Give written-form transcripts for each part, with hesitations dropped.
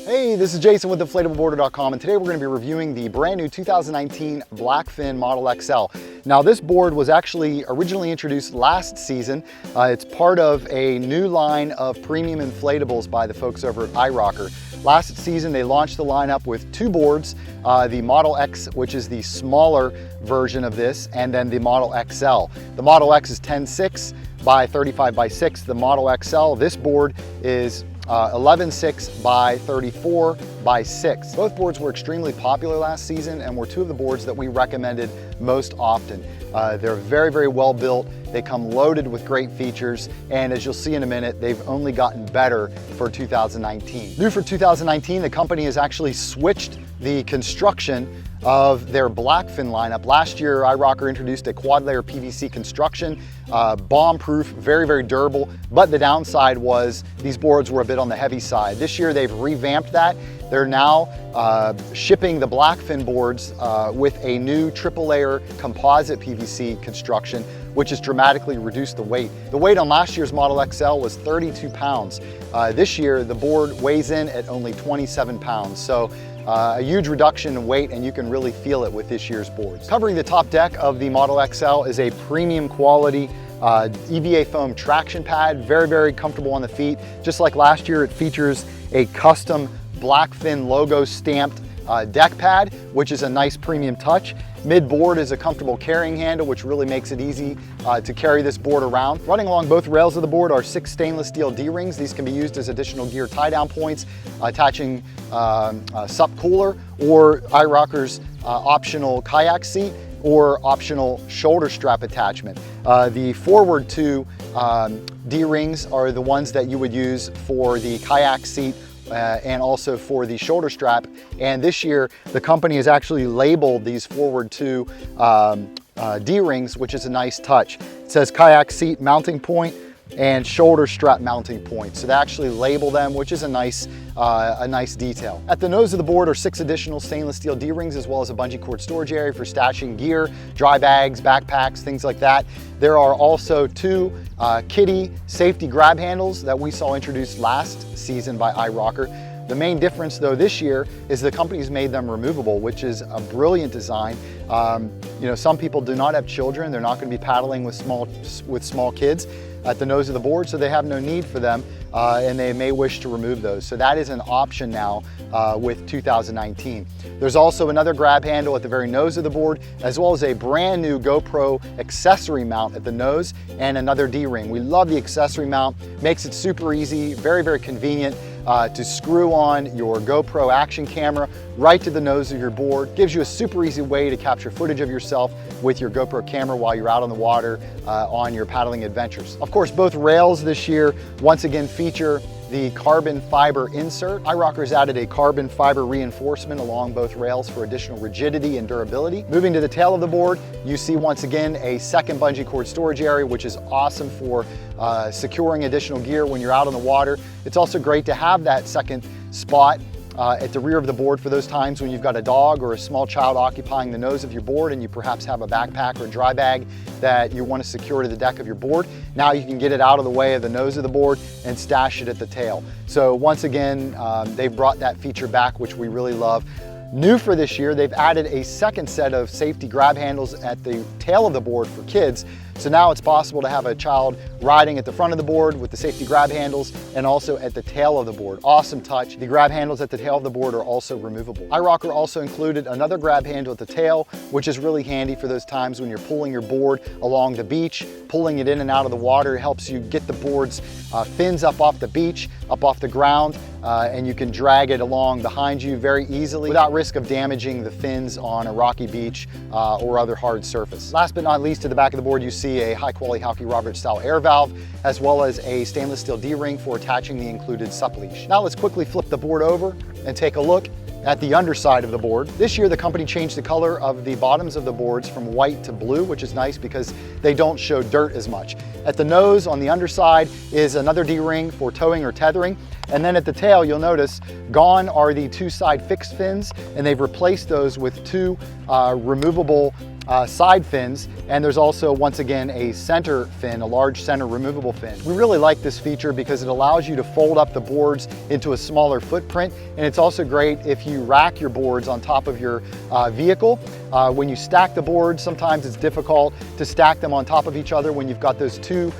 Hey, this is Jason with InflatableBoarder.com, and today we're going to be reviewing the brand new 2019 BLACKFIN Model XL. Now, this board was actually originally introduced last season. It's part of a new line of premium inflatables by the folks over at iROCKER. Last season, they launched the lineup with two boards, the Model X, which is the smaller version of this, and then the Model XL. The Model X is 10.6 by 35 by 6. The Model XL, this board is 11.6 by 34 by 6. Both boards were extremely popular last season and were two of the boards that we recommended most often. They're very, very well built. They come loaded with great features, and as you'll see in a minute, they've only gotten better for 2019. New for 2019, the company has actually switched the construction of their BLACKFIN lineup. Last year, iROCKER introduced a quad layer PVC construction, bomb-proof, very, very durable, but the downside was these boards were a bit on the heavy side. This year, they've revamped that. They're now shipping the BLACKFIN boards with a new triple layer composite PVC construction, which has dramatically reduced the weight. The weight on last year's Model XL was 32 pounds. This year, the board weighs in at only 27 pounds. So a huge reduction in weight, and you can really feel it with this year's boards. Covering the top deck of the Model XL is a premium quality EVA foam traction pad, very, very comfortable on the feet. Just like last year, it features a custom BLACKFIN logo stamped deck pad, which is a nice premium touch. Mid-board is a comfortable carrying handle, which really makes it easy to carry this board around. Running along both rails of the board are 6 stainless steel D-rings. These can be used as additional gear tie-down points, attaching SUP cooler, or iROCKER's optional Kayak Seat, or optional shoulder strap attachment. The forward two D-rings are the ones that you would use for the Kayak Seat and also for the shoulder strap. And this year, the company has actually labeled these forward two D-rings, which is a nice touch. It says Kayak Seat mounting point and shoulder strap mounting point. So they actually label them, which is a nice detail. At the nose of the board are 6 additional stainless steel D-rings, as well as a bungee cord storage area for stashing gear, dry bags, backpacks, things like that. There are also 2 kiddie safety grab handles that we saw introduced last season by iROCKER. The main difference though this year is the company's made them removable, which is a brilliant design. You know, some people do not have children. They're not going to be paddling with small kids at the nose of the board, so they have no need for them, and they may wish to remove those. So that is an option now with 2019. There's also another grab handle at the very nose of the board, as well as a brand new GoPro accessory mount at the nose and another D-ring. We love the accessory mount, makes it super easy, very, very convenient to screw on your GoPro action camera right to the nose of your board. Gives you a super easy way to capture footage of yourself with your GoPro camera while you're out on the water on your paddling adventures. Of course, both rails this year once again feature the carbon fiber insert. iROCKER's added a carbon fiber reinforcement along both rails for additional rigidity and durability. Moving to the tail of the board, you see once again a second bungee cord storage area, which is awesome for securing additional gear when you're out on the water. It's also great to have that second spot at the rear of the board for those times when you've got a dog or a small child occupying the nose of your board and you perhaps have a backpack or a dry bag that you want to secure to the deck of your board. Now you can get it out of the way of the nose of the board and stash it at the tail. So once again, they've brought that feature back, which we really love. New for this year, they've added a second set of safety grab handles at the tail of the board for kids. So now it's possible to have a child riding at the front of the board with the safety grab handles and also at the tail of the board. Awesome touch. The grab handles at the tail of the board are also removable. iROCKER also included another grab handle at the tail, which is really handy for those times when you're pulling your board along the beach, pulling it in and out of the water. It helps you get the board's fins up off the beach, up off the ground, and you can drag it along behind you very easily without risk of damaging the fins on a rocky beach or other hard surface. Last but not least, to the back of the board, you see a high-quality Halky Roberts style air valve, as well as a stainless steel D-ring for attaching the included SUP leash. Now let's quickly flip the board over and take a look at the underside of the board. This year, the company changed the color of the bottoms of the boards from white to blue, which is nice because they don't show dirt as much. At the nose on the underside is another D-ring for towing or tethering. And then at the tail, you'll notice gone are the 2 side fixed fins, and they've replaced those with 2 removable side fins, and there's also, once again, a center fin, a large center removable fin. We really like this feature because it allows you to fold up the boards into a smaller footprint, and it's also great if you rack your boards on top of your vehicle. When you stack the boards, sometimes it's difficult to stack them on top of each other when you've got those two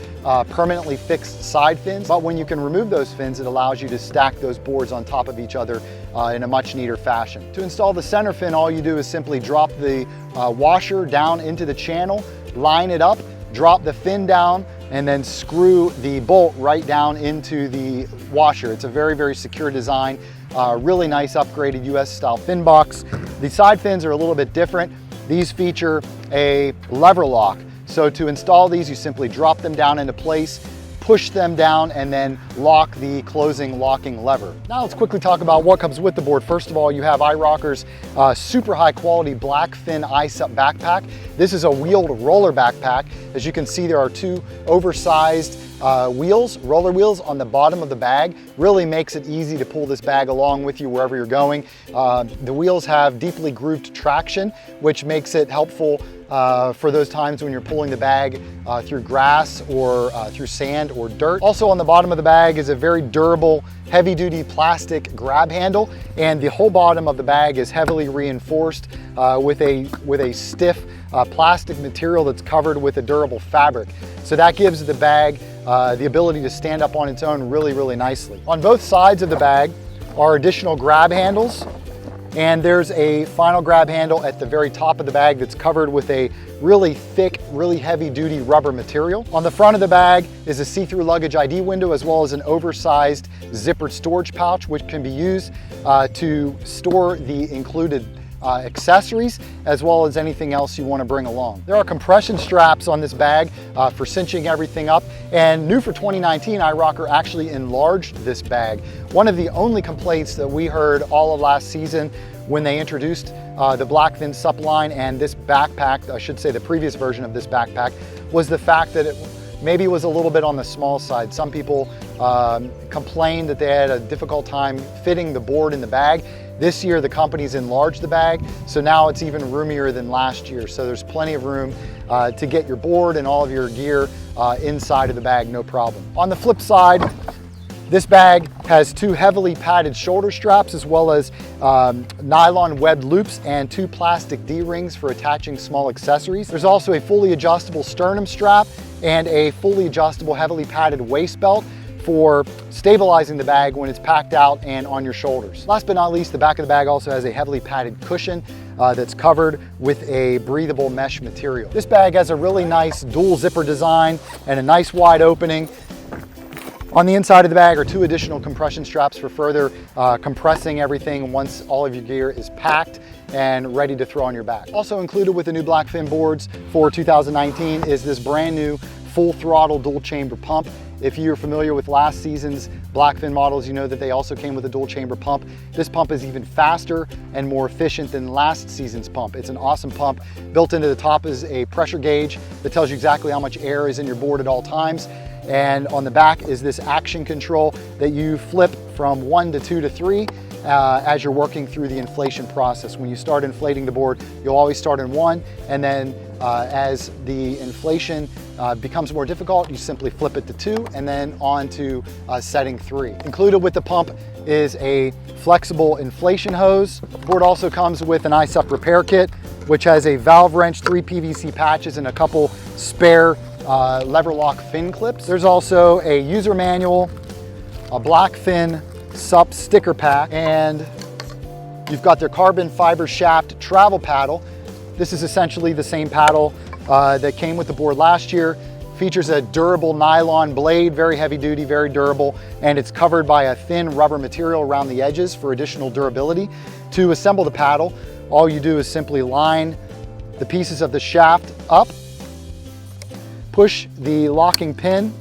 permanently fixed side fins, but when you can remove those fins, it allows you to stack those boards on top of each other in a much neater fashion. To install the center fin, all you do is simply drop the washer down into the channel, line it up, drop the fin down, and then screw the bolt right down into the washer. It's a very, very secure design. Really nice upgraded US style fin box. The side fins are a little bit different. These feature a lever lock. So to install these, you simply drop them down into place, push them down, and then lock the closing locking lever. Now let's quickly talk about what comes with the board. First of all, you have iROCKER's super high quality BLACKFIN iSUP backpack. This is a wheeled roller backpack. As you can see, there are two oversized roller wheels on the bottom of the bag. Really makes it easy to pull this bag along with you wherever you're going. The wheels have deeply grooved traction, which makes it helpful for those times when you're pulling the bag through grass or through sand or dirt. Also on the bottom of the bag is a very durable, heavy-duty plastic grab handle, and the whole bottom of the bag is heavily reinforced with a stiff plastic material that's covered with a durable fabric. So that gives the bag the ability to stand up on its own really, really nicely. On both sides of the bag are additional grab handles, and there's a final grab handle at the very top of the bag that's covered with a really thick, really heavy-duty rubber material. On the front of the bag is a see-through luggage ID window, as well as an oversized zippered storage pouch, which can be used to store the included accessories, as well as anything else you want to bring along. There are compression straps on this bag for cinching everything up, and new for 2019, iROCKER actually enlarged this bag. One of the only complaints that we heard all of last season when they introduced the BLACKFIN SUP line and this backpack, I should say the previous version of this backpack, was the fact that it maybe was a little bit on the small side. Some people complained that they had a difficult time fitting the board in the bag. This year, the company's enlarged the bag, so now it's even roomier than last year. So there's plenty of room to get your board and all of your gear inside of the bag, no problem. On the flip side, this bag has two heavily padded shoulder straps, as well as nylon webbed loops and two plastic D-rings for attaching small accessories. There's also a fully adjustable sternum strap and a fully adjustable heavily padded waist belt for stabilizing the bag when it's packed out and on your shoulders. Last but not least, the back of the bag also has a heavily padded cushion that's covered with a breathable mesh material. This bag has a really nice dual zipper design and a nice wide opening. On the inside of the bag are two additional compression straps for further compressing everything once all of your gear is packed and ready to throw on your back. Also included with the new BLACKFIN boards for 2019 is this brand new full throttle dual chamber pump. If you're familiar with last season's BLACKFIN models, you know that they also came with a dual chamber pump. This pump is even faster and more efficient than last season's pump. It's an awesome pump. Built into the top is a pressure gauge that tells you exactly how much air is in your board at all times. And on the back is this action control that you flip from 1 to 2 to 3 as you're working through the inflation process. When you start inflating the board, you'll always start in 1, and then as the inflation becomes more difficult, you simply flip it to 2 and then on to setting 3. Included with the pump is a flexible inflation hose. The board also comes with an iSUP repair kit, which has a valve wrench, 3 PVC patches, and a couple spare lever lock fin clips. There's also a user manual, a BLACKFIN SUP sticker pack, and you've got their carbon fiber shaft travel paddle. This is essentially the same paddle that came with the board last year. Features a durable nylon blade, very heavy duty, very durable, and it's covered by a thin rubber material around the edges for additional durability. To assemble the paddle, all you do is simply line the pieces of the shaft up, push the locking pin,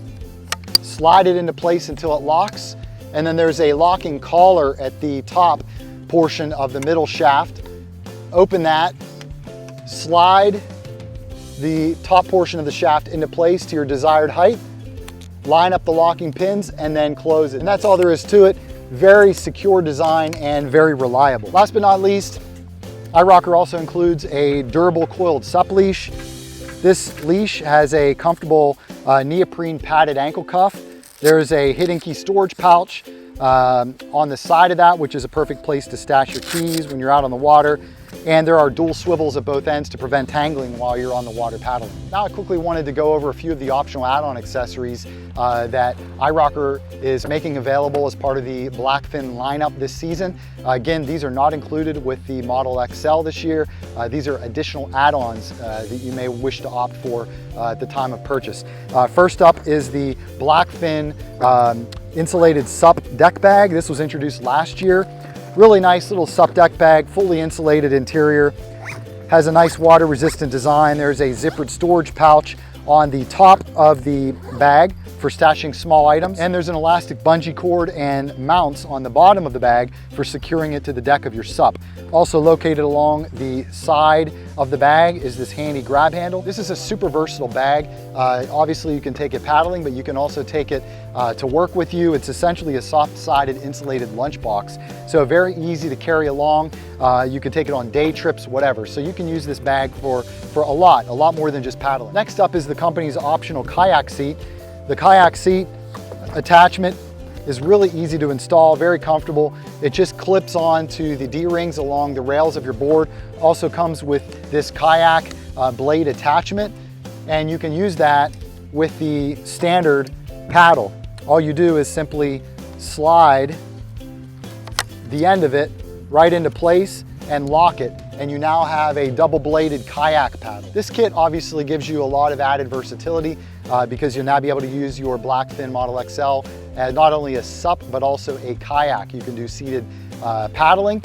slide it into place until it locks, and then there's a locking collar at the top portion of the middle shaft. Open that, slide the top portion of the shaft into place to your desired height, line up the locking pins, and then close it. And that's all there is to it. Very secure design and very reliable. Last but not least, iROCKER also includes a durable coiled SUP leash. This leash has a comfortable neoprene padded ankle cuff. There's a hidden key storage pouch on the side of that, which is a perfect place to stash your keys when you're out on the water. And there are dual swivels at both ends to prevent tangling while you're on the water paddling. Now I quickly wanted to go over a few of the optional add-on accessories that iROCKER is making available as part of the BLACKFIN lineup this season. Again, these are not included with the Model XL this year. These are additional add-ons that you may wish to opt for at the time of purchase. First up is the BLACKFIN Insulated SUP Duct Bag. This was introduced last year. Really nice little SUP duct bag, fully insulated interior. Has a nice water resistant design. There's a zippered storage pouch on the top of the bag for stashing small items. And there's an elastic bungee cord and mounts on the bottom of the bag for securing it to the deck of your SUP. Also located along the side of the bag is this handy grab handle. This is a super versatile bag. Obviously you can take it paddling, but you can also take it to work with you. It's essentially a soft-sided insulated lunchbox. So very easy to carry along. You can take it on day trips, whatever. So you can use this bag for a lot more than just paddling. Next up is the company's optional Kayak Seat. The Kayak Seat attachment is really easy to install, very comfortable. It just clips on to the D-rings along the rails of your board. Also comes with this kayak blade attachment, and you can use that with the standard paddle. All you do is simply slide the end of it right into place and lock it, and you now have a double-bladed kayak paddle. This kit obviously gives you a lot of added versatility because you'll now be able to use your BLACKFIN Model XL as not only a SUP, but also a kayak. You can do seated paddling,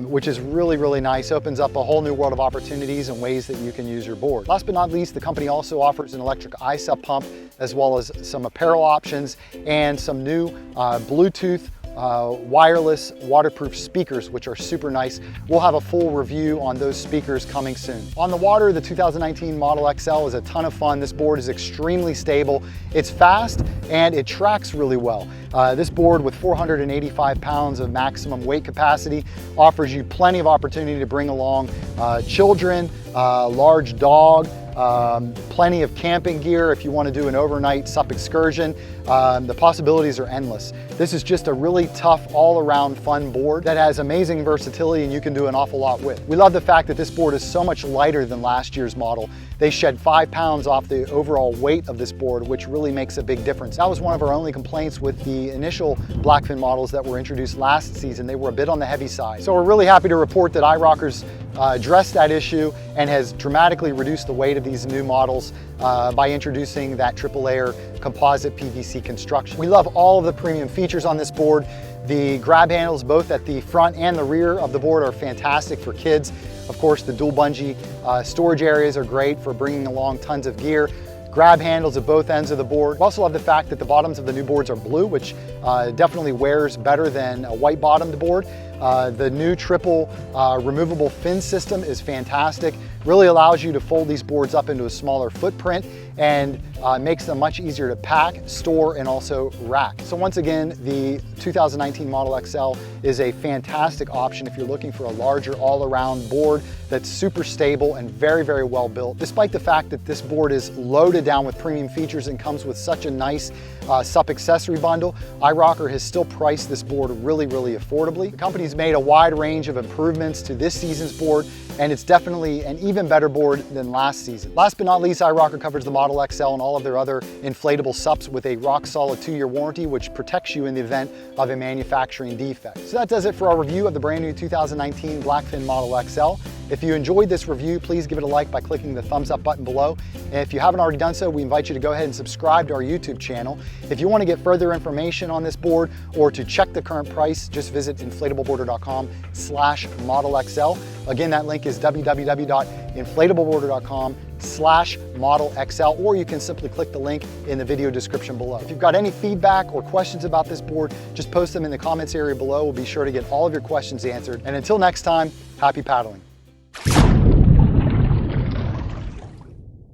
which is really nice. Opens up a whole new world of opportunities and ways that you can use your board. Last but not least, the company also offers an electric iSUP pump, as well as some apparel options and some new Bluetooth wireless waterproof speakers, which are super nice. We'll have a full review on those speakers coming soon. On the water, the 2019 Model XL is a ton of fun. This board is extremely stable. It's fast and it tracks really well. This board with 485 pounds of maximum weight capacity offers you plenty of opportunity to bring along children, large dog, plenty of camping gear if you want to do an overnight SUP excursion. The possibilities are endless. This is just a really tough, all-around fun board that has amazing versatility and you can do an awful lot with. We love the fact that this board is so much lighter than last year's model. They shed 5 pounds off the overall weight of this board, which really makes a big difference. That was one of our only complaints with the initial BLACKFIN models that were introduced last season. They were a bit on the heavy side. So we're really happy to report that iROCKER's addressed that issue and has dramatically reduced the weight of these new models by introducing that triple layer composite PVC construction. We love all of the premium features on this board. The grab handles both at the front and the rear of the board are fantastic for kids. Of course, the dual bungee storage areas are great for bringing along tons of gear. Grab handles at both ends of the board. We also love the fact that the bottoms of the new boards are blue, which definitely wears better than a white bottomed board. The new triple removable fin system is fantastic. Really allows you to fold these boards up into a smaller footprint and makes them much easier to pack, store, and also rack. So once again, the 2019 Model XL is a fantastic option if you're looking for a larger all-around board that's super stable and very well built. Despite the fact that this board is loaded down with premium features and comes with such a nice SUP accessory bundle, iROCKER has still priced this board really affordably. The company's made a wide range of improvements to this season's board, and it's definitely an even better board than last season. Last but not least, iROCKER covers the Model XL and all of their other inflatable SUPs with a rock-solid 2-year warranty, which protects you in the event of a manufacturing defect. So that does it for our review of the brand new 2019 BLACKFIN Model XL. If you enjoyed this review, please give it a like by clicking the thumbs up button below. And if you haven't already done so, we invite you to go ahead and subscribe to our YouTube channel. If you want to get further information on this board or to check the current price, just visit InflatableBoarder.com/Model XL. Again, that link is www.InflatableBoarder.com/Model XL, or you can simply click the link in the video description below. If you've got any feedback or questions about this board, just post them in the comments area below. We'll be sure to get all of your questions answered. And until next time, happy paddling.